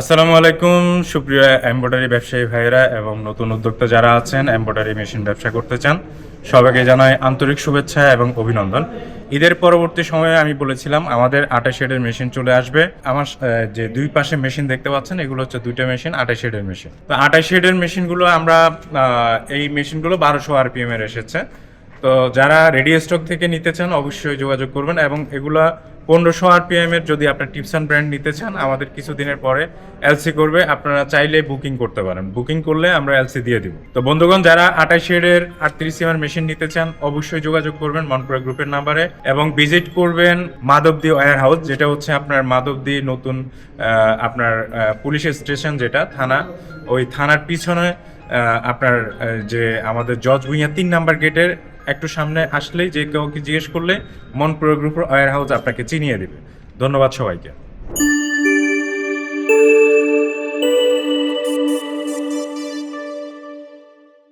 আসসালামু আলাইকুম সুপ্রিয় এমব্রয়ডারি ব্যবসায়ী ভাইয়েরা এবং নতুন উদ্যোক্তা যারা আছেন এমব্রয়ডারি মেশিন ব্যবসা করতে চান সবাইকে জানাই আন্তরিক শুভেচ্ছা এবং অভিনন্দন। ঈদের পরবর্তী সময়ে আমি বলেছিলাম আমাদের 28 শেডের মেশিন চলে আসবে। আমার যে দুই পাশে মেশিন দেখতে পাচ্ছেন এগুলো হচ্ছে দুইটা মেশিন 28 শেডের মেশিন। তো 28 শেডের মেশিনগুলো আমরা এই মেশিনগুলো 1200 আরপিএম এর এসেছে। তো যারা রেডি স্টক থেকে নিতে চান অবশ্যই যোগাযোগ করবেন এবং এগুলা 1500 আরপিএম এর যদি আপনার টিপসন ব্র্যান্ড নিতে চান আমাদের কিছুদিনের পরে এলসি করবে, আপনারা চাইলে বুকিং করতে পারেন। বুকিং করলে আমরা এলসি দিয়ে দিব। তো বন্ধুগণ যারা 28 শেডের 38 সিএম মেশিন নিতে চান অবশ্যই যোগাযোগ করবেন মনপুরা গ্রুপের নাম্বারে এবং ভিজিট করবেন মাধবদী ওয়্যার হাউস, যেটা হচ্ছে আপনার মাধবদী নতুন আপনার পুলিশের স্টেশন, যেটা থানা, ওই থানার পিছনে আপনার যে আমাদের জজ ভুঁইয়া 3 নাম্বার গেটের একটু সামনে আসলেই যে কাউকে জিজ্ঞেস করলে মনপুরা গ্রুপের ওয়্যার হাউস আপনাকে চিনিয়ে দেবে। ধন্যবাদ সবাইকে।